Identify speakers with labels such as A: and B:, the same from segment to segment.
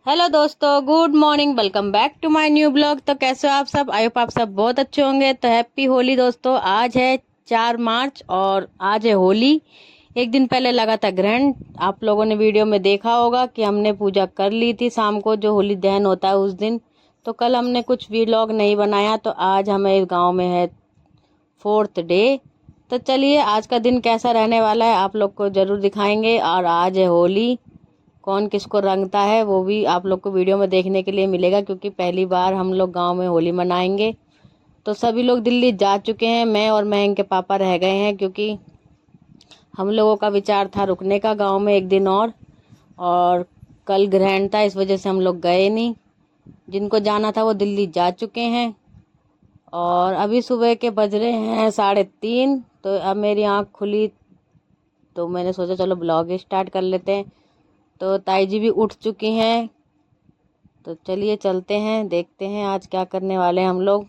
A: Hello दोस्तों, good morning. Welcome back to my new blog. तो कैसे हो आप सब? आई होप आप सब बहुत अच्छे होंगे। तो हैप्पी होली दोस्तों। आज है 4 मार्च और आज है होली। एक दिन पहले लगा था ग्रहण। आप लोगों ने वीडियो में देखा होगा कि हमने पूजा कर ली थी शाम को, जो होली दहन होता है उस दिन। तो कल हमने कुछ व्लॉग नहीं बनाया, तो आज हमें गाँव में है 4th डे। तो चलिए आज का दिन कैसा रहने वाला है आप लोग को जरूर दिखाएंगे। और आज है होली, कौन किसको रंगता है वो भी आप लोग को वीडियो में देखने के लिए मिलेगा, क्योंकि पहली बार हम लोग गांव में होली मनाएंगे। तो सभी लोग दिल्ली जा चुके हैं, मैं और महंग के पापा रह गए हैं, क्योंकि हम लोगों का विचार था रुकने का गांव में एक दिन और कल ग्रहण था, इस वजह से हम लोग गए नहीं। जिनको जाना था वो दिल्ली जा चुके हैं। और अभी सुबह के बज रहे हैं 3:30। तो अब मेरी आँख खुली तो मैंने सोचा चलो ब्लॉग स्टार्ट कर लेते हैं। तो ताई जी भी उठ चुकी हैं। तो चलिए चलते हैं, देखते हैं आज क्या करने वाले हैं हम लोग।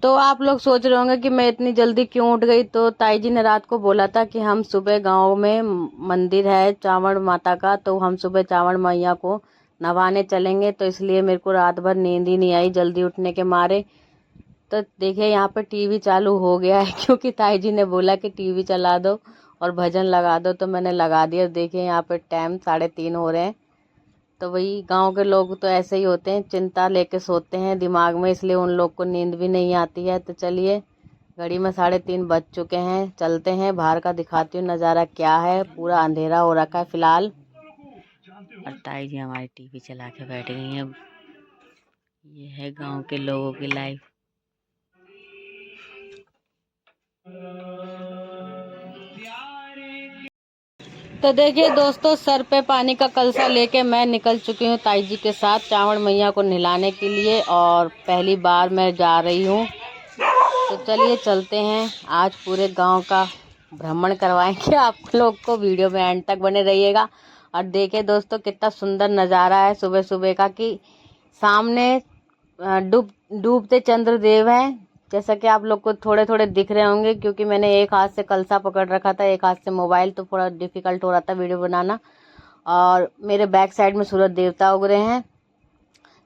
A: तो आप लोग सोच रहे होंगे कि मैं इतनी जल्दी क्यों उठ गई। तो ताई जी ने रात को बोला था कि हम सुबह गांव में मंदिर है चावड़ माता का, तो हम सुबह चावड़ मैया को नवाने चलेंगे। तो इसलिए मेरे को रात भर नींद ही नहीं आई जल्दी उठने के मारे। तो देखिए यहाँ पे टीवी चालू हो गया है क्योंकि ताई जी ने बोला कि टीवी चला दो और भजन लगा दो, तो मैंने लगा दिया। देखिए यहाँ पे टाइम 3:30 हो रहे हैं। तो वही गांव के लोग तो ऐसे ही होते हैं, चिंता लेके सोते हैं दिमाग में, इसलिए उन लोग को नींद भी नहीं आती है। तो चलिए घड़ी में 3:30 बज चुके हैं, चलते हैं बाहर का दिखाती हूँ नज़ारा क्या है। पूरा अंधेरा हो रखा है फिलहाल। और ताई जी हमारी टीवी चला के बैठ गई हैं। ये है गांव के लोगों की लाइफ। तो देखिए दोस्तों, सर पे पानी का कलसा लेके मैं निकल चुकी हूँ ताई जी के साथ चावड़ मैया को नहलाने के लिए, और पहली बार मैं जा रही हूँ। तो चलिए चलते हैं, आज पूरे गांव का भ्रमण करवाएंगे आप लोग को। वीडियो में एंड तक बने रहिएगा। और देखिए दोस्तों कितना सुंदर नज़ारा है सुबह सुबह का, कि सामने डूबते चंद्रदेव हैं, जैसा कि आप लोग को थोड़े थोड़े दिख रहे होंगे, क्योंकि मैंने एक हाथ से कलसा पकड़ रखा था, एक हाथ से मोबाइल, तो थोड़ा डिफिकल्ट हो रहा था वीडियो बनाना। और मेरे बैक साइड में सूरज देवता उग रहे हैं।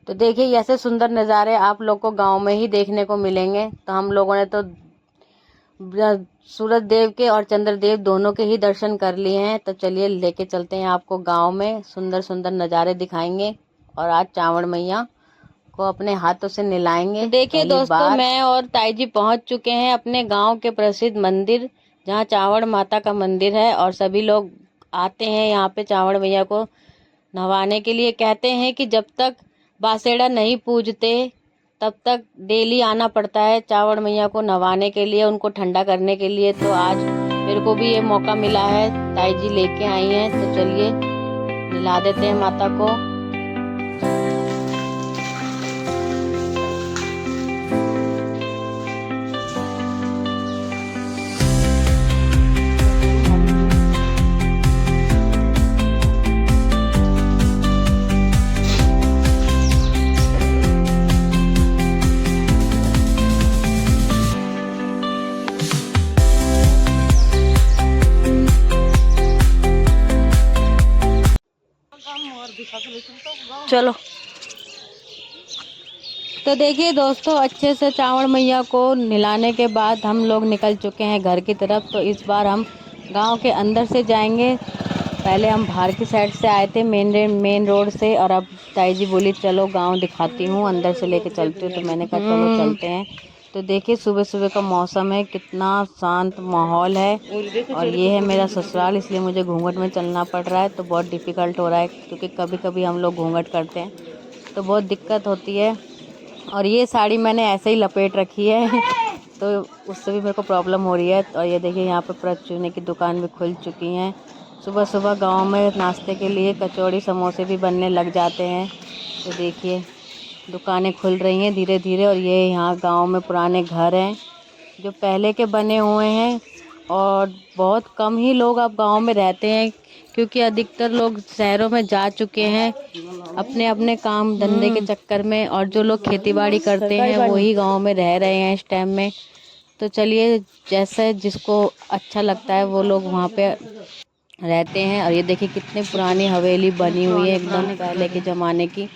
A: तो देखिए ऐसे सुंदर नज़ारे आप लोग को गांव में ही देखने को मिलेंगे। तो हम लोगों ने तो सूरज देव के और चंद्रदेव दोनों के ही दर्शन कर लिए हैं। तो चलिए लेके चलते हैं आपको गांव में, सुंदर सुंदर नज़ारे दिखाएंगे। और आज चावड़ मैया को अपने हाथों से नहलाएंगे। तो देखिए दोस्तों, मैं और ताई जी पहुंच चुके हैं अपने गांव के प्रसिद्ध मंदिर, जहां चावड़ माता का मंदिर है। और सभी लोग आते हैं यहाँ पे चावड़ मैया को नहवाने के लिए। कहते हैं कि जब तक बासेड़ा नहीं पूजते तब तक डेली आना पड़ता है चावड़ मैया को नहवाने के लिए, उनको ठंडा करने के लिए। तो आज मेरे को भी ये मौका मिला है, ताई जी लेके आई हैं। तो चलिए नहला देते हैं माता को। चलो तो देखिए दोस्तों, अच्छे से चावड़ मैया को नहलाने के बाद हम लोग निकल चुके हैं घर की तरफ। तो इस बार हम गांव के अंदर से जाएंगे। पहले हम बाहर की साइड से आए थे, मेन रोड से, और अब ताई जी बोली चलो गांव दिखाती हूँ, अंदर से लेके चलती हूँ। तो मैंने कहा चलो चलते हैं। तो देखिए सुबह सुबह का मौसम है, कितना शांत माहौल है। और ये है मेरा ससुराल, इसलिए मुझे घूंघट में चलना पड़ रहा है। तो बहुत डिफ़िकल्ट हो रहा है, क्योंकि कभी कभी हम लोग घूंघट करते हैं तो बहुत दिक्कत होती है। और ये साड़ी मैंने ऐसे ही लपेट रखी है तो उससे भी मेरे को प्रॉब्लम हो रही है। और ये देखिए यहाँ पे परचूने की दुकान भी खुल चुकी हैं। सुबह सुबह गांव में नाश्ते के लिए कचौड़ी समोसे भी बनने लग जाते हैं। तो देखिए दुकानें खुल रही हैं धीरे धीरे। और ये यहाँ गांव में पुराने घर हैं जो पहले के बने हुए हैं, और बहुत कम ही लोग अब गांव में रहते हैं, क्योंकि अधिकतर लोग शहरों में जा चुके हैं अपने अपने काम धंधे के चक्कर में। और जो लोग खेतीबाड़ी करते हैं वही गांव में रह रहे हैं इस टाइम में। तो चलिए जैसे जिसको अच्छा लगता है वो लोग वहाँ पे रहते हैं। और ये देखिए कितनी पुरानी हवेली बनी हुई है एकदम पहले के ज़माने की,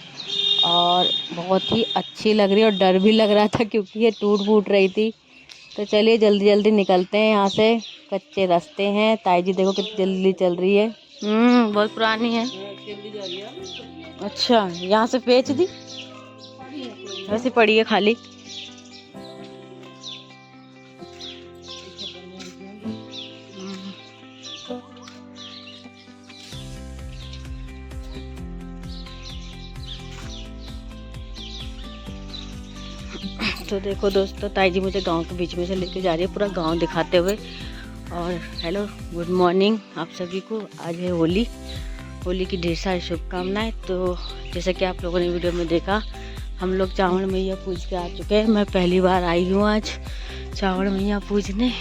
A: और बहुत ही अच्छी लग रही है और डर भी लग रहा था क्योंकि ये टूट फूट रही थी। तो चलिए जल्दी जल्दी निकलते हैं यहाँ से, कच्चे रास्ते हैं। ताई जी देखो कितनी जल्दी चल रही है। बहुत पुरानी है। अच्छा, यहाँ से बेच दी, वैसे पड़ी है खाली। तो देखो दोस्तों, ताई जी मुझे गांव के बीच में से लेके जा रही है, पूरा गांव दिखाते हुए। और हेलो, गुड मॉर्निंग आप सभी को। आज है होली, होली की ढेर सारी शुभकामनाएं। तो जैसे कि आप लोगों ने वीडियो में देखा, हम लोग चावड़ मैया पूज के आ चुके हैं। मैं पहली बार आई हूँ आज चावड़ मैया पूजने,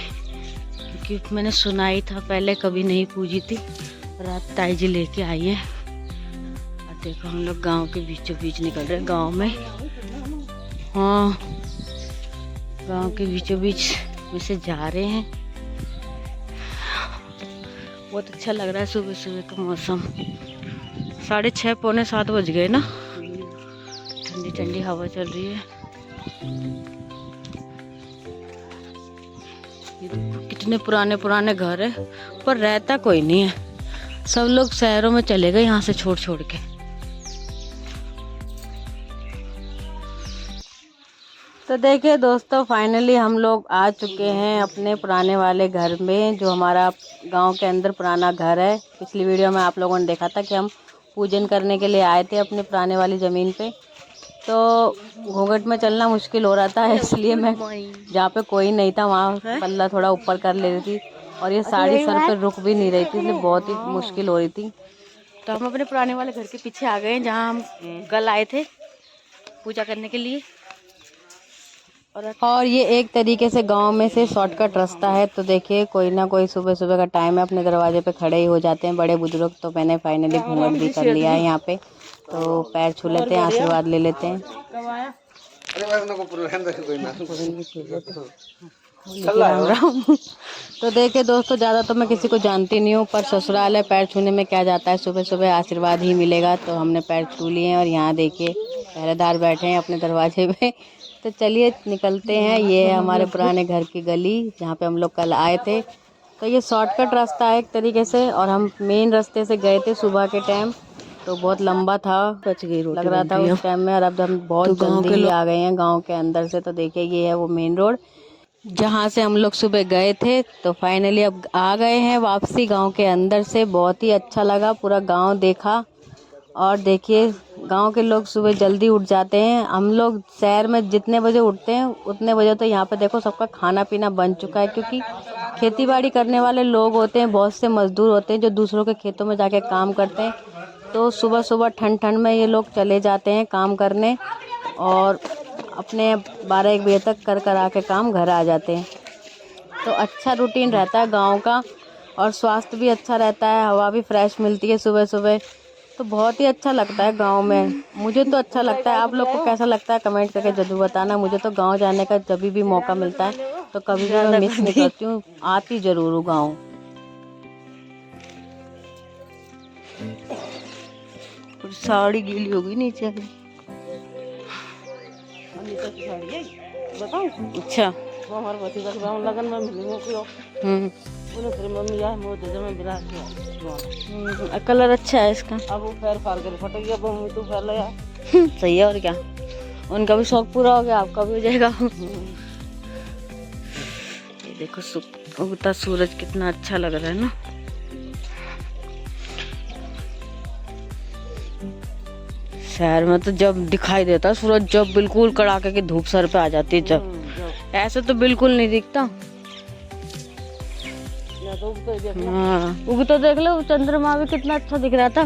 A: क्योंकि मैंने सुना ही था, पहले कभी नहीं पूजी थी। रात ताई जी लेके आई है। और देखो हम लोग गाँव के बीचों बीच निकल रहे हैं, गाँव में। हाँ, गांव के बीचों बीच में से जा रहे हैं। बहुत अच्छा लग रहा है सुबह सुबह का मौसम। 6:30 पौने 7 बज गए ना। ठंडी ठंडी हवा चल रही है। ये देखो कितने पुराने पुराने घर है, पर रहता कोई नहीं है। सब लोग शहरों में चले गए यहाँ से छोड़ छोड़ के। तो देखिए दोस्तों, फाइनली हम लोग आ चुके हैं अपने पुराने वाले घर में, जो हमारा गांव के अंदर पुराना घर है। पिछली वीडियो में आप लोगों ने देखा था कि हम पूजन करने के लिए आए थे अपने पुराने वाली ज़मीन पे। तो घूंघट में चलना मुश्किल हो रहा था, इसलिए मैं जहाँ पे कोई नहीं था वहाँ पल्ला थोड़ा ऊपर कर ले रही थी, और ये साड़ी सर पे रुक भी नहीं रही थी, इसलिए बहुत ही मुश्किल हो रही थी। तो हम अपने पुराने वाले घर के पीछे आ गए, जहाँ हम कल आए थे पूजा करने के लिए। और ये एक तरीके से गांव में से शॉर्टकट रास्ता है। तो देखिए कोई ना कोई सुबह सुबह का टाइम है, अपने दरवाजे पे खड़े ही हो जाते हैं बड़े बुजुर्ग। तो मैंने फाइनली घूंघट भी कर लिया है यहाँ पे, तो पैर छू लेते हैं, आशीर्वाद ले लेते हैं। तो देखिए दोस्तों, ज़्यादा तो मैं किसी को जानती नहीं हूँ, पर ससुराल है, पैर छूने में क्या जाता है, सुबह सुबह आशीर्वाद ही मिलेगा। तो हमने पैर छू लिए हैं, और यहाँ देखिए पहरेदार बैठे हैं अपने दरवाजे पे। तो चलिए निकलते हैं। ये है हमारे पुराने घर की गली, जहाँ पे हम लोग कल आए थे। तो ये शॉर्टकट रास्ता है एक तरीके से, और हम मेन रास्ते से गए थे सुबह के टाइम, तो बहुत लंबा था, बच गई लग रहा था उस टाइम में। और अब हम बहुत जल्दी ही आ गए हैं गांव के अंदर से। तो देखिए ये है वो मेन रोड जहाँ से हम लोग सुबह गए थे। तो फाइनली अब आ गए हैं वापसी गांव के अंदर से। बहुत ही अच्छा लगा, पूरा गांव देखा। और देखिए गांव के लोग सुबह जल्दी उठ जाते हैं। हम लोग शहर में जितने बजे उठते हैं उतने बजे तो यहाँ पे देखो सबका खाना पीना बन चुका है, क्योंकि खेती बाड़ी करने वाले लोग होते हैं, बहुत से मजदूर होते हैं जो दूसरों के खेतों में जाके काम करते हैं। तो सुबह सुबह ठंड ठंड में ये लोग चले जाते हैं काम करने, और अपने 12-1 बजे तक कर आके काम घर आ जाते हैं। तो अच्छा रूटीन रहता है गाँव का, और स्वास्थ्य भी अच्छा रहता है, हवा भी फ्रेश मिलती है सुबह सुबह। तो बहुत ही अच्छा लगता है गांव में, मुझे तो अच्छा लगता है। आप लोग को कैसा लगता है कमेंट करके जरूर बताना। मुझे तो गांव जाने का जब भी मौका मिलता है तो कभी भी मैं मिस नहीं करती हूँ, आती जरूर हूँ गाँव। साड़ी गीली होगी नीचे। अच्छा, लगन में कलर अच्छा है इसका। अब वो फैर फार कर फट गया, तो फैर लगा। सही है, और क्या, उनका भी शौक पूरा हो गया, आपका भी हो जाएगा। ये देखो उगता सूरज कितना अच्छा लग रहा है ना। शहर में तो जब दिखाई देता है सूरज, जब बिल्कुल कड़ाके की धूप सर पे आ जाती है, जब ऐसे तो बिल्कुल नहीं दिखता। हाँ, उगता देख लो, चंद्रमा भी कितना अच्छा दिख रहा था।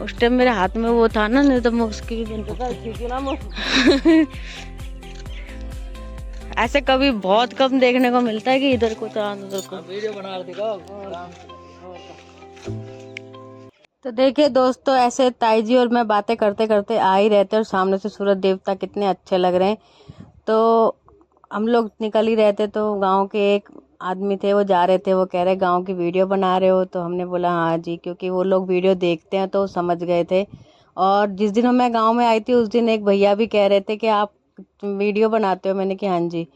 A: उस टाइम मेरे हाथ में वो था ना, नहीं तो मैं उसकी ऐसे कभी बहुत कम देखने को मिलता है कि इधर को चांद उधर को। वीडियो बना तो देखिए दोस्तों, ऐसे ताई जी और मैं बातें करते करते आ ही रहते, और सामने से सूरज देवता कितने अच्छे लग रहे हैं। तो हम लोग निकल ही रहते, तो गांव के एक आदमी थे वो जा रहे थे, वो कह रहे गांव की वीडियो बना रहे हो, तो हमने बोला हाँ जी, क्योंकि वो लोग वीडियो देखते हैं तो समझ गए थे। और जिस दिन मैं गांव में आई थी उस दिन एक भैया भी कह रहे थे कि आप वीडियो बनाते हो, मैंने कहा हाँ जी।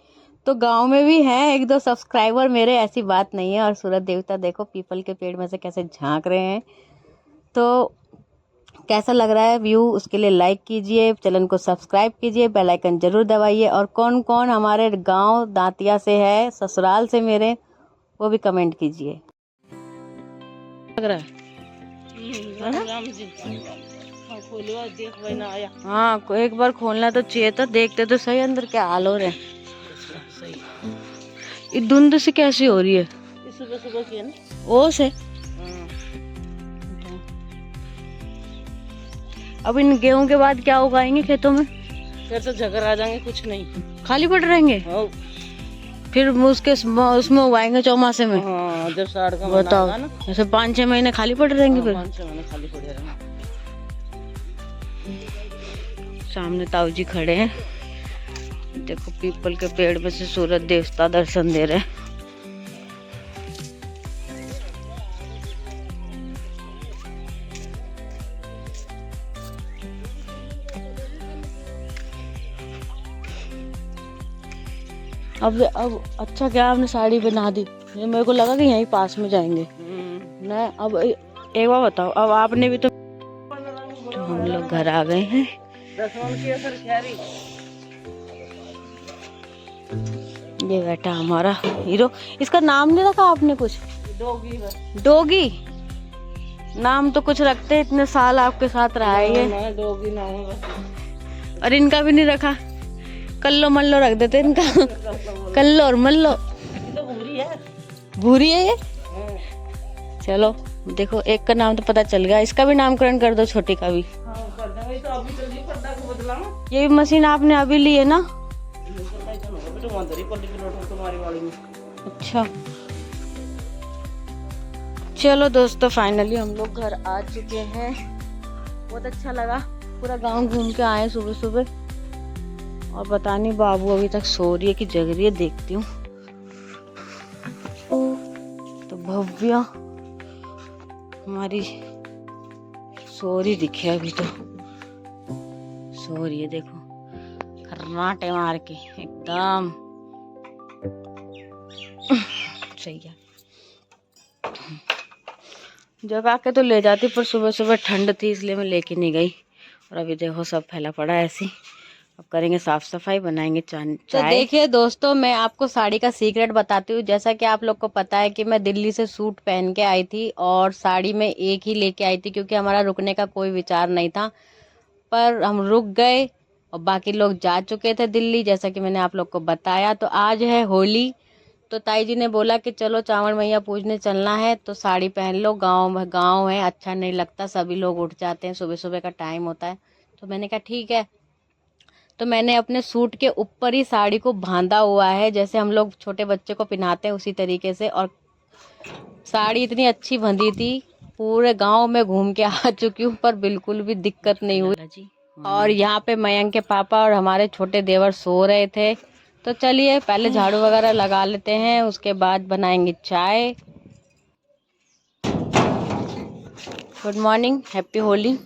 A: तो गांव में भी हैं एक दो सब्सक्राइबर मेरे, ऐसी बात नहीं है। और सूरज देवता देखो पीपल के पेड़ में से कैसे झांक रहे हैं। तो कैसा लग रहा है व्यू, उसके लिए लाइक कीजिए, चैनल को सब्सक्राइब कीजिए, बेल आइकन जरूर दबाइए। और कौन कौन हमारे गांव दांतिया से है, ससुराल से मेरे, वो भी कमेंट कीजिए। लग रहा है हाँ, एक बार खोलना तो चाहिए था, देखते तो सही अंदर क्या हाल हो रहे हैं। ये धुंध से कैसी हो रही है? सुबह सुबह की है ना, ओ से। अब इन गेहूं के बाद क्या उगाएंगे खेतों में? फिर तो झगर आ जाएंगे, कुछ नहीं, खाली पड़ रहेंगे। फिर उसमें उगाएंगे चौमासे में। हाँ, जब साड़ का बताओ ना, ऐसे 5-6 महीने खाली पड़ रहेंगे। फिर 5-6 महीने खाली पड़े रहेंगे। सामने ताऊ जी खड़े हैं, देखो पीपल के पेड़ में से सूरज देवता दर्शन दे रहे हैं। अब अच्छा क्या आपने साड़ी बना दी, मेरे को लगा कि यहीं पास में जाएंगे ना। अब एक बार बताओ, अब आपने भी तो हम लोग घर आ गए हैं। ये बेटा हमारा हीरो, इसका नाम नहीं रखा आपने कुछ? डोगी। डोगी नाम तो कुछ रखते, इतने साल आपके साथ रहा है ये। डोगी नाम है। और इनका भी नहीं रखा? कल्लो मल्लो रख देते इनका। कल्लो और मल्लो। तो भूरी है ये। चलो देखो, एक का नाम तो पता चल गया, इसका भी नामकरण कर दो, छोटी का भी। तो अभी ये भी मशीन आपने अभी ली है ना? अच्छा चलो दोस्तों, फाइनली हम लोग घर आ चुके हैं। बहुत अच्छा लगा, पूरा गांव घूम के आए सुबह सुबह। और पता नहीं बाबू अभी तक सो रही है कि जग रही है, देखती हूँ। तो भव्या हमारी सो रही दिखे, अभी तो सो रही है, देखो खर्राटे मार के एकदम सही है। जग आके तो ले जाती, पर सुबह सुबह ठंड थी इसलिए मैं लेके नहीं गई। और अभी देखो सब फैला पड़ा है ऐसे। अब करेंगे साफ सफाई, बनाएंगे चाय। तो देखिए दोस्तों, मैं आपको साड़ी का सीक्रेट बताती हूँ। जैसा कि आप लोग को पता है कि मैं दिल्ली से सूट पहन के आई थी और साड़ी में एक ही लेके आई थी, क्योंकि हमारा रुकने का कोई विचार नहीं था। पर हम रुक गए और बाकी लोग जा चुके थे दिल्ली, जैसा कि मैंने आप लोग को बताया। तो आज है होली, तो ताई जी ने बोला कि चलो चावड़ मैया पूजने चलना है, तो साड़ी पहन लो, गाँव है, अच्छा नहीं लगता, सभी लोग उठ जाते हैं, सुबह सुबह का टाइम होता है। तो मैंने कहा ठीक है। तो मैंने अपने सूट के ऊपर ही साड़ी को बांधा हुआ है, जैसे हम लोग छोटे बच्चे को पहनाते हैं उसी तरीके से। और साड़ी इतनी अच्छी बंधी थी, पूरे गांव में घूम के आ चुकी हूँ, पर बिल्कुल भी दिक्कत नहीं हुई। और यहाँ पे मयंक के पापा और हमारे छोटे देवर सो रहे थे। तो चलिए पहले झाड़ू वगैरह लगा लेते हैं, उसके बाद बनाएंगे चाय। Good morning, happy Holi.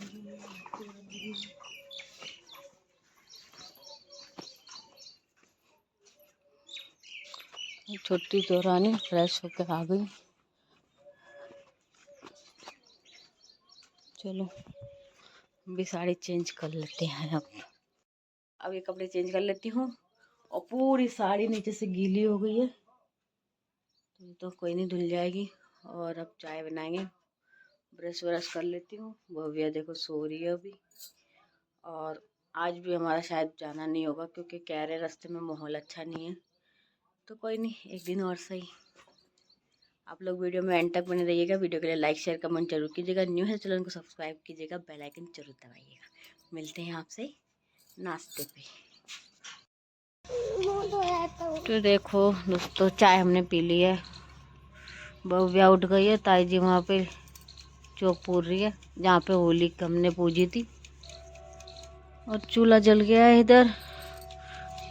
A: छोटी देवरानी फ्रेश होकर आ गई। चलो भी साड़ी चेंज कर लेते हैं। अब ये कपड़े चेंज कर लेती हूँ। और पूरी साड़ी नीचे से गीली हो गई है, तो कोई नहीं, धुल जाएगी। और अब चाय बनाएंगे, ब्रश व्रश कर लेती हूँ। भव्या देखो सो रही है अभी। और आज भी हमारा शायद जाना नहीं होगा, क्योंकि कह रहे रास्ते में माहौल अच्छा नहीं है। तो कोई नहीं, एक दिन और सही। आप लोग वीडियो में एंड तक बने रहिएगा। वीडियो के लिए लाइक शेयर कमेंट जरूर कीजिएगा। न्यू है चैनल को सब्सक्राइब कीजिएगा, बेल आइकन जरूर दबाइएगा। मिलते हैं आपसे नाश्ते पे। तो देखो दोस्तों, चाय हमने पी ली है। भव्या उठ गई है, ताई जी वहाँ पे चौक पूर रही है जहाँ पे होली हमने पूजी थी। और चूल्हा जल गया है इधर।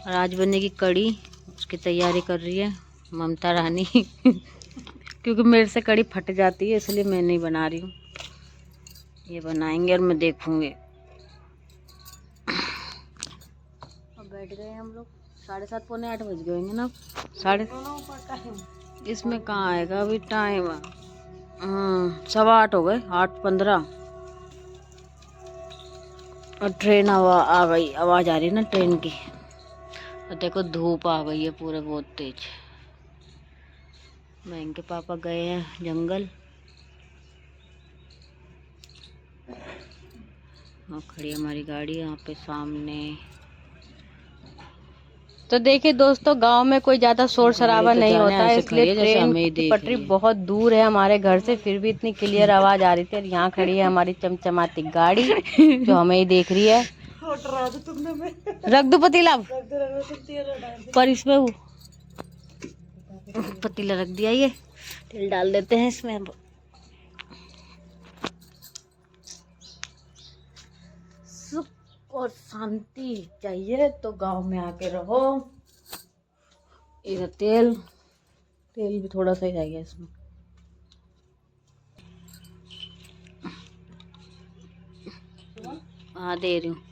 A: और आज बनेगी कड़ी, उसकी तैयारी कर रही है। ममता रानी क्योंकि मेरे से कड़ी फट जाती है इसलिए मैं नहीं बना रही हूँ। ये बनाएंगे और मैं देखूंगी। अब बैठ गए हम लोग, 7:30 पौने 8 बज गए होंगे ना। साढ़े इसमें कहाँ आएगा अभी टाइम। 7:15 हो गए, 8:15। और ट्रेन आ गई, आवाज आ रही है ना ट्रेन की। और देखो धूप आ गई है पूरे बहुत तेज। मैं के पापा गए हैं जंगल। और खड़ी हमारी गाड़ी यहाँ पे सामने। तो देखिए दोस्तों, गांव में कोई ज्यादा शोर शराबा नहीं होता है, इसलिए ट्रेन की पटरी बहुत दूर है हमारे घर से, फिर भी इतनी क्लियर आवाज आ रही थी। और यहाँ खड़ी है हमारी चमचमाती गाड़ी जो हमें ही देख रही है। रख दो पतीला पर, इसमें वो पतीला रख दिया, ये तेल डाल देते हैं इसमें। अब सुख और शांति चाहिए तो गांव में आके रहो। ये तेल भी थोड़ा सा ही चाहिए इसमें। हाँ दे रही हूँ।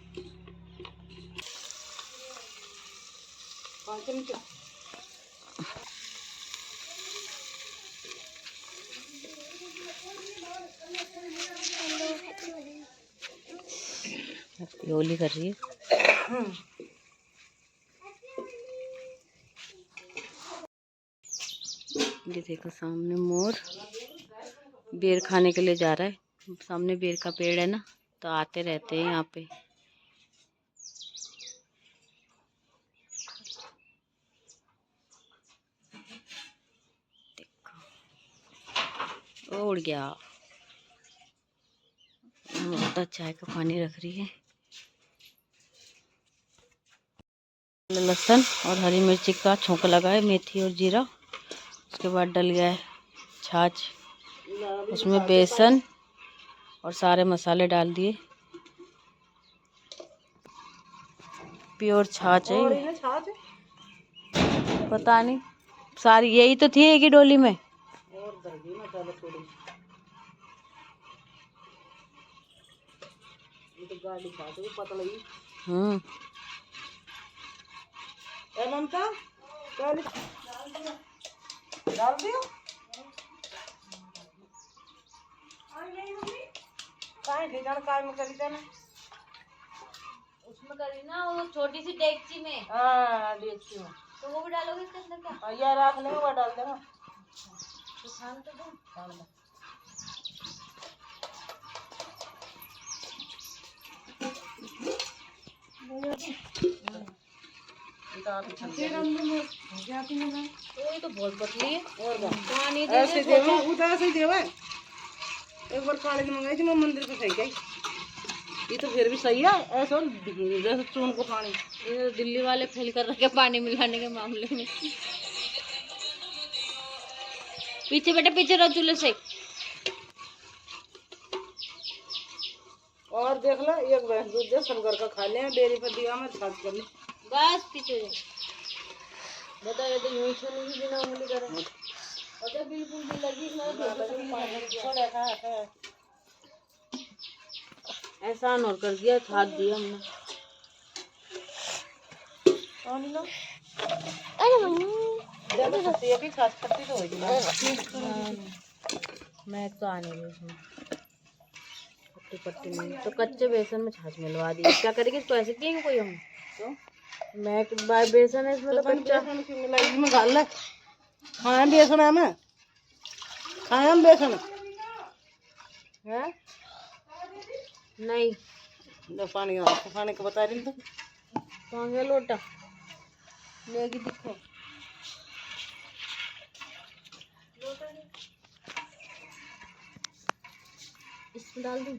A: होली कर रही है। ये देखो सामने मोर बेर खाने के लिए जा रहा है। सामने बेर का पेड़ है ना, तो आते रहते हैं यहाँ पे। देखो उड़ गया। ममता चाय का पानी रख रही है। लहसुन और हरी मिर्ची का छोंका लगा है, मेथी और जीरा। उसके बाद डल गया है छाछ, उसमें बेसन और सारे मसाले डाल दिए। प्योर छाछ है, पता नहीं सारी यही तो थी एक ही डोली में। डाल दियो काय में करी था ना, उसमें करी ना वो छोटी सी डेगची में। हाँ डेगची में, तो वो भी डालोगे इसके अंदर क्या? यार आप नहीं, वो डाल देना। तो छान तो दो, छान दो। ये तो बहुत पतली है। और पानी ऐसे देवा उधर से देवा। एक बार कॉलेज मंगाई थी मैं मंदिर पे सही गई। ये तो फिर भी सही है, ऐसा जैसे चून को पानी। ये दिल्ली वाले फेल कर रखे पानी मिलाने के मामले में। पीछे बेटा पीछे रहो चूल्हे से। और देख लो एक भैंस दूध दे, सब घर का खा ले, डेयरी पर दिया मैं छाछ कर ले बस। पीछे बता रहे थे यूं छोड़ूंगी बिना उंगली करे। अगर बिल्कुल भी लगी ना एहसान और कर दिया, छाछ दिया हमने। मैं तो आने दी उसमें पट्टी पट्टी नहीं तो कच्चे बेसन में छाछ मिलवा दी। क्या करेगी इसको, ऐसे किएंगे कोई हम तो? मैं बेसन है इसमें तो कच्चा में डाल ले। खाए बेसन है, मैं खाए हम बेसन है नहीं। पानी खाने को बता रही तो कहाँ गया लोटा लेगी, दिखो इसमें डाल दूँ।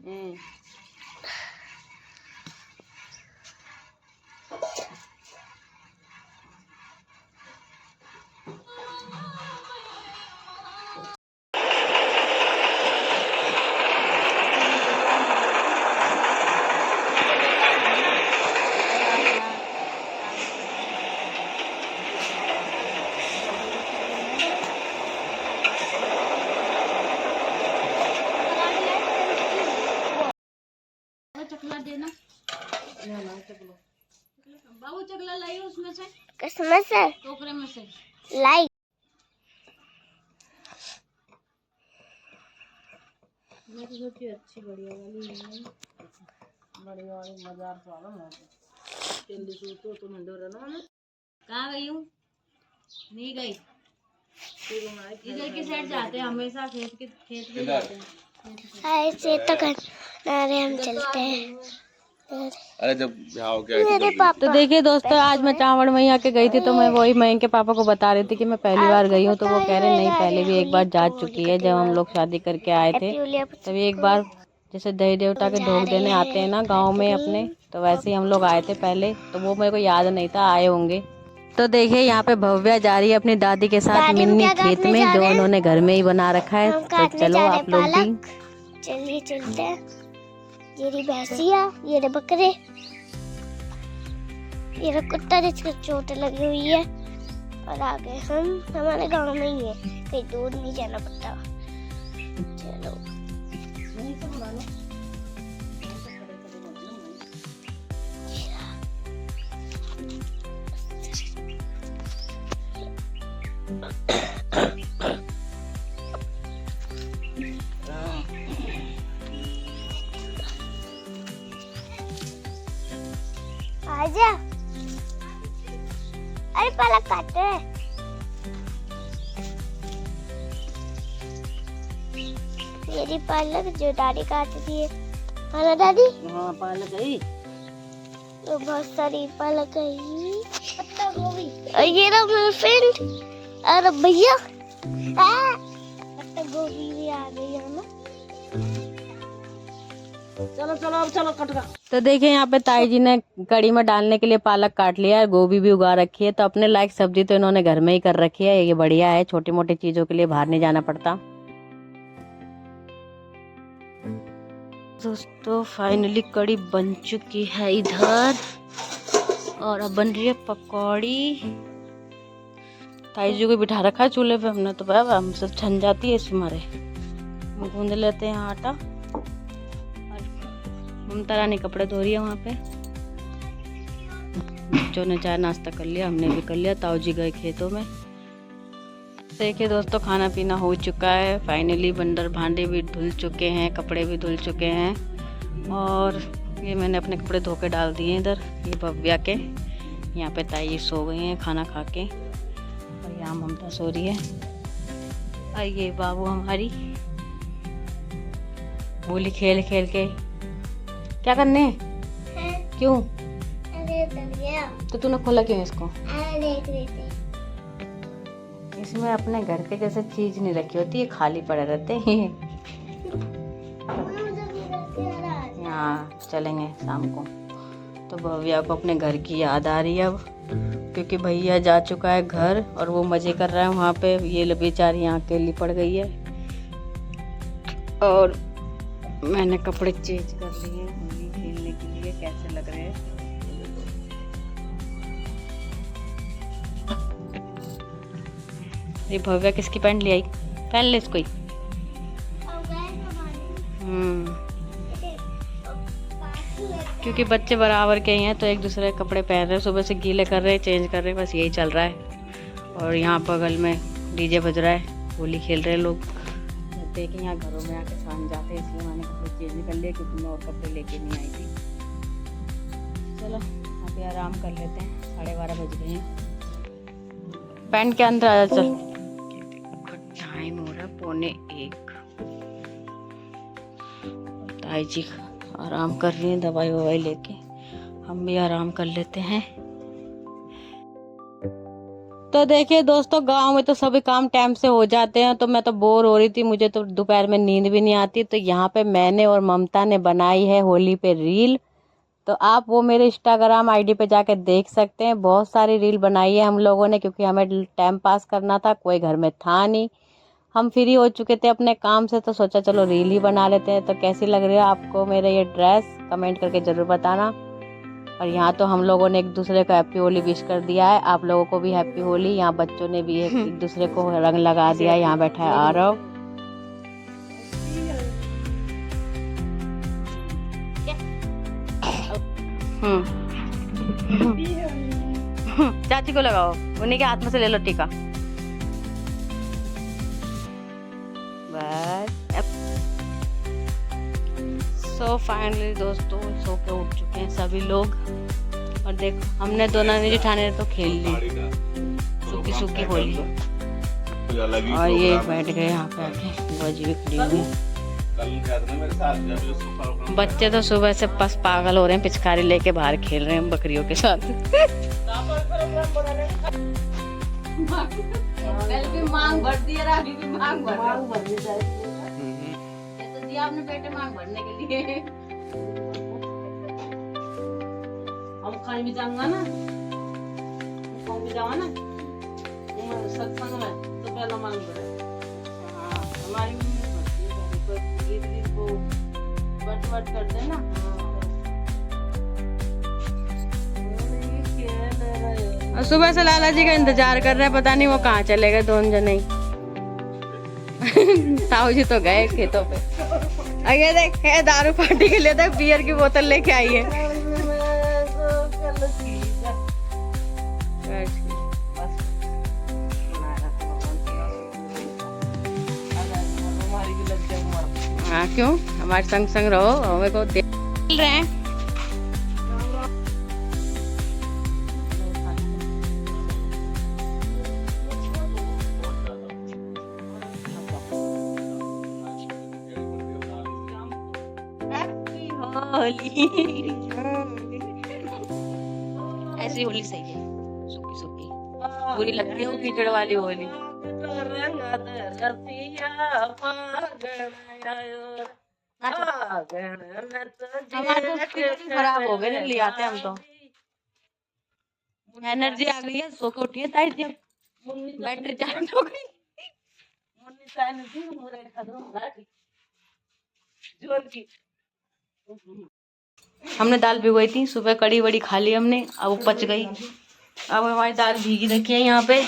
A: बाबू चकला लाई उसमें से,
B: किसमें से?
A: टोकरे में से
B: लाई।
A: मैं तो सोची अच्छी बढ़िया वाली है, बढ़िया वाली मजार तो आवा ना जल्दी से तो मंडो रहना। कहाँ गई हूँ? नहीं गई, इधर की साइड जाते हैं हमेशा, खेत के जाते हैं।
B: ऐसे तो करना हम चलते हैं।
C: अरे जब हो गया
B: मेरे पापा।
A: तो देखिए दोस्तों, आज मैं चावड़ मैया के गई थी, तो मैं वही मयंक के पापा को बता रही थी कि मैं पहली बार गई हूँ, तो वो कह रहे नहीं पहले भी एक बार जा चुकी है, जब हम लोग शादी करके आए थे तभी एक बार, जैसे देवी देवता के ढोक देने आते हैं ना गांव में अपने, तो वैसे ही हम लोग आए थे पहले, तो वो मेरे को याद नहीं था आए होंगे। तो देखिए यहाँ पे भव्या जा रही है अपनी दादी के साथ मिन्नी खेत में, जो उन्होंने घर में ही बना रखा है। तो चलो आप लोग भी
B: चलिए चलते हैं। ये रही भैंसिया, ये रहे बकरे, ये रहा कुत्ता जिसको चोट लगी हुई है, और आगे हम हमारे गांव में ही है, कहीं दूर नहीं जाना पड़ता। चलो आजा। अरे पालक काटते हैं। मेरी पालक जो दादी काटती है। हाँ दादी?
A: हाँ पालक है,
B: तो बहुत सारी पालक है। पत्ता गोभी। और ये रहा मेरा फ्रेंड। अरे भैया, पत्ता गोभी भी आ गई है ना।
A: चलो चलो अब चलो कटका। तो देखिए यहाँ पे ताई जी ने कड़ी में डालने के लिए पालक काट लिया है, गोभी भी उगा रखी है, तो अपने लायक सब्जी तो इन्होंने घर में ही कर रखी है, ये बढ़िया है, छोटी मोटी चीजों के लिए बाहर नहीं जाना पड़ता। दोस्तों फाइनली कड़ी बन चुकी है इधर, और अब बन रही है पकौड़ी। ताई जी को बिठा रखा है चूल्हे पे हमने, तो बाबा हमसे छन जाती है इसमें मारे। गूंद लेते हैं आटा, ममता रानी कपड़े धो रही है वहाँ पे, बच्चों ने चाय नाश्ता कर लिया, हमने भी कर लिया, ताऊ जी गए खेतों में। देखिए दोस्तों खाना पीना हो चुका है फाइनली, बंदर भांडे भी धुल चुके हैं, कपड़े भी धुल चुके हैं, और ये मैंने अपने कपड़े धो के डाल दिए इधर, ये भव्या के। यहाँ पे ताई सो गई हैं खाना खा के, और यहाँ ममता सो रही है, और ये बाबू हमारी होली खेल खेल के क्या करने क्यों?
B: अरे दरिया।
A: तो तूने खोला क्यों इसको?
B: देख रही थी।
A: इसमें अपने घर के जैसे चीज नहीं रखी होती, ये खाली पड़े रहते हैं। यहाँ चलेंगे शाम को, तो भव्या को अपने घर की याद आ रही है अब, क्योंकि भैया जा चुका है घर और वो मजे कर रहा है वहाँ पे, ये बेचारी यहाँ अकेली पड़ गई है। और मैंने कपड़े चेंज कर लिए होली खेलने के लिए, कैसे लग रहे हैं। ये भव्या किसकी पैंट ले आई? पहन ले इसको ही। क्योंकि बच्चे बराबर के ही हैं, तो एक दूसरे के कपड़े पहन रहे हैं, सुबह से गीले कर रहे हैं, चेंज कर रहे हैं, बस यही चल रहा है। और यहाँ बगल में डीजे बज रहा है, होली खेल रहे हैं लोग। देखिए यहाँ घरों में आके सान जाते हैं, इसलिए मैंने कपड़े चेंज कर लिए, क्योंकि मैं और कपड़े लेके नहीं आई थी। चलो अभी आराम कर लेते हैं, 12:30 बज गए हैं। पैंट के अंदर आ जा चल। टाइम हो रहा है 1:45। ताई जी आराम कर रही हैं दवाई ववाई लेके, हम भी आराम कर लेते हैं। तो देखिए दोस्तों गांव में तो सभी काम टाइम से हो जाते हैं, तो मैं तो बोर हो रही थी, मुझे तो दोपहर में नींद भी नहीं आती, तो यहाँ पे मैंने और ममता ने बनाई है होली पे रील, तो आप वो मेरे इंस्टाग्राम आईडी पे जाके देख सकते हैं। बहुत सारी रील बनाई है हम लोगों ने, क्योंकि हमें टाइम पास करना था, कोई घर में था नहीं, हम फ्री हो चुके थे अपने काम से, तो सोचा चलो रील ही बना लेते हैं। तो कैसी लग रही है आपको मेरा ये ड्रेस, कमेंट करके ज़रूर बताना। और यहाँ तो हम लोगों ने एक दूसरे को हैप्पी होली विश कर दिया है, आप लोगों को भी हैप्पी होली। यहाँ बच्चों ने भी एक दूसरे को रंग लगा दिया है, यहाँ बैठा है आरव। चाची को लगाओ, उन्हीं के हाथ में से ले लो टीका। बस। सो फाइनली दोस्तों सो के उठ चुके हैं सभी लोग, और देखो हमने दोनों ने जेठानी ने तो खेल ली सूखी सूखी होली, और ये बैठ गए यहाँ पे आके, बजी भी खड़ी हुई। बच्चे तो सुबह से बस पागल हो रहे हैं, पिचकारी लेके बाहर खेल रहे हैं बकरियों के साथ। कल भी मांग भर दी है, अभी भी मांग भर दी है। ये तो दिया आपने बेटे मांग भरने के लिए। हम खाने भी जाऊंगा ना, सत्संग में तो पहला मांग भरे। हाँ हमारी को बट करते हैं ना। और सुबह से लाला जी का इंतजार कर रहे हैं, पता नहीं वो कहाँ चले गए दोनों जने। ताऊ जी तो गए खेतों पे। आगे देख है दारू पार्टी के लिए तो बियर की बोतल लेके आई है। हाँ क्यों, हमारे संग संग रहो, हमें को देख रहे हैं। ऐसी होली सही है, सूखी सूखी, पूरी लगती है वो कीचड़ वाली होली। खराब हो गए ले आते हम तो। एनर्जी आ गई है, सो के उठी है ताई, बैटरी चार्ज हो गई। हमने दाल भिगोई थी सुबह, कड़ी वड़ी खा ली हमने, अब वो पच गई। अब हमारी दाल भीगी रखी है यहाँ पे।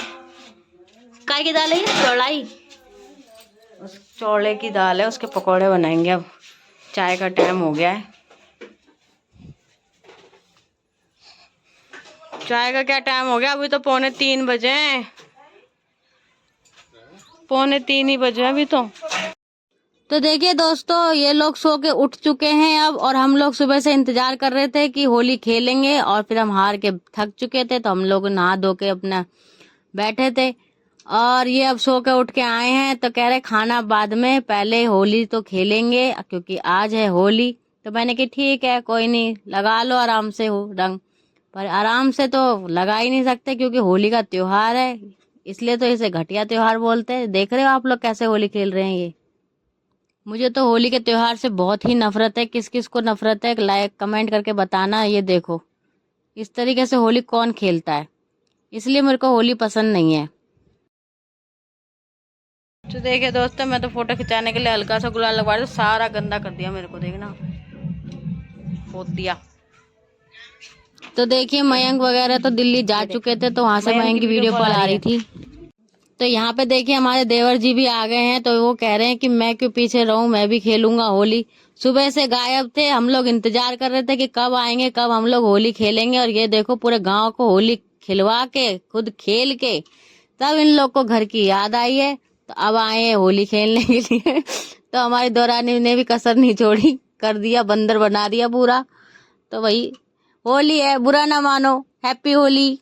A: काय की दाल है ये? चौलाई, उस चौले की दाल है, उसके पकौड़े बनाएंगे। अब चाय का टाइम हो गया है। चाय का क्या टाइम हो गया? अभी तो 2:45 बजे हैं, 2:45 ही बजे अभी तो देखिए दोस्तों, ये लोग सो के उठ चुके हैं अब, और हम लोग सुबह से इंतजार कर रहे थे कि होली खेलेंगे, और फिर हम हार के थक चुके थे तो हम लोग नहा धो के अपना बैठे थे। और ये अब सो के उठ के आए हैं तो कह रहे खाना बाद में, पहले होली तो खेलेंगे क्योंकि आज है होली। तो मैंने कहा ठीक है कोई नहीं, लगा लो आराम से हो रंग, पर आराम से तो लगा ही नहीं सकते क्योंकि होली का त्योहार है, इसलिए तो इसे घटिया त्योहार बोलते हैं। देख रहे हो आप लोग कैसे होली खेल रहे हैं ये। मुझे तो होली के त्योहार से बहुत ही नफरत है। किस किस को नफरत है लाइक कमेंट करके बताना। ये देखो इस तरीके से होली कौन खेलता है, इसलिए मेरे को होली पसंद नहीं है। तो देखिए दोस्तों, मैं तो फोटो खिंचाने के लिए हल्का सा गुलाल लगवा रही हूँ, सारा गंदा कर दिया मेरे को, देखना पोत दिया। तो देखिए मयंक वगैरह तो दिल्ली जा चुके थे, तो वहां से मयंक की वीडियो कॉल आ रही थी। तो यहाँ पे देखिए हमारे देवर जी भी आ गए हैं, तो वो कह रहे हैं कि मैं क्यों पीछे रहूं, मैं भी खेलूंगा होली। सुबह से गायब थे, हम लोग इंतजार कर रहे थे कि कब आएंगे, कब हम लोग होली खेलेंगे। और ये देखो पूरे गांव को होली खिलवा के, खुद खेल के, तब इन लोग को घर की याद आई है, तो अब आए हैं होली खेलने के लिए। तो हमारी दौरानी ने भी कसर नहीं छोड़ी, कर दिया बंदर बना दिया पूरा। तो वही होली है, बुरा ना मानो, हैप्पी होली।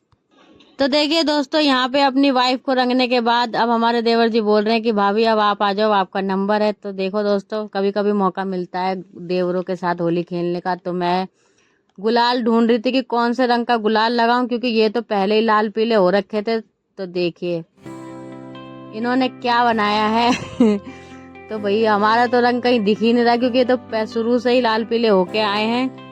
A: तो देखिए दोस्तों, यहाँ पे अपनी वाइफ को रंगने के बाद अब हमारे देवर जी बोल रहे हैं कि भाभी अब आप आ जाओ, आपका नंबर है। तो देखो दोस्तों, कभी कभी मौका मिलता है देवरों के साथ होली खेलने का। तो मैं गुलाल ढूंढ रही थी कि कौन से रंग का गुलाल लगाऊं, क्योंकि ये तो पहले ही लाल पीले हो रखे थे। तो देखिए इन्होंने क्या बनाया है। तो भाई हमारा तो रंग कहीं दिख ही नहीं रहा, क्योंकि ये तो शुरू से ही लाल पीले होके आए हैं।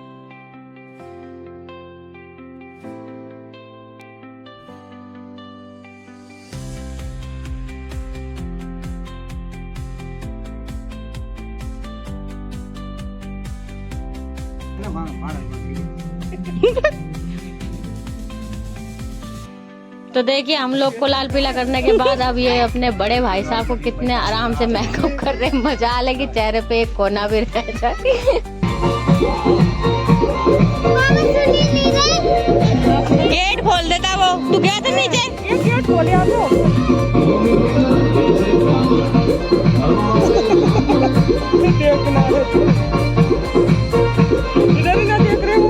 A: तो देखिए हम लोग को लाल पीला करने के बाद अब ये अपने बड़े भाई साहब को कितने आराम से मेकअप कर रहे हैं। मजा आ कि चेहरे पे एक कोना भी रह जाए।
B: मामा सुन ही नहीं रहे।
A: गेट खोल देता वो। तू गया था नीचे?
D: ये गेट खोले आप लोग। देखना है। इधर ही ना देख रहे हो।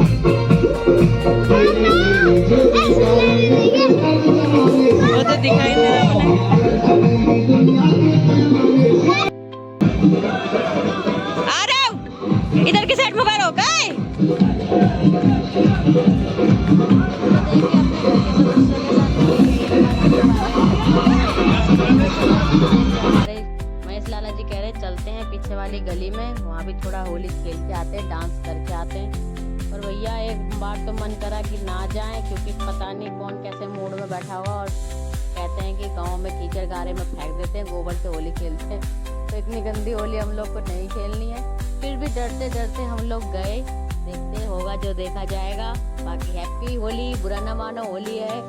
A: वो तो दिखाई दे रहा है आ रहा हूँ। इधर की साइड में खड़ा हो गए। हमारे महेश लाला जी कह रहे चलते हैं पीछे वाली गली में, वहाँ भी थोड़ा होली खेल के आते हैं, डांस करके आते हैं। और भैया एक बार तो मन करा कि ना जाएं, क्योंकि पता नहीं कौन कैसे मूड में बैठा हुआ और कहते हैं कि गांव में कीचड़ गारे में फेंक देते हैं, गोबर से होली खेलते हैं। तो इतनी गंदी होली हम लोग को नहीं खेलनी है। फिर भी डरते डरते हम लोग गए। देखते होगा जो देखा जाएगा। बाकी हैप्पी होली, बुरा ना मानो, होली है।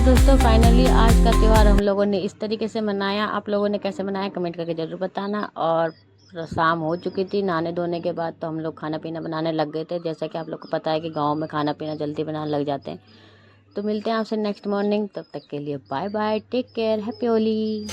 A: दोस्तों फाइनली आज का त्यौहार हम लोगों ने इस तरीके से मनाया। आप लोगों ने कैसे मनाया कमेंट करके ज़रूर बताना। और शाम हो चुकी थी नहाने धोने के बाद, तो हम लोग खाना पीना बनाने लग गए थे। जैसा कि आप लोग को पता है कि गांव में खाना पीना जल्दी बनाने लग जाते हैं। तो मिलते हैं आपसे नेक्स्ट मॉर्निंग, तब तक के लिए bye bye, take care, happy Holi.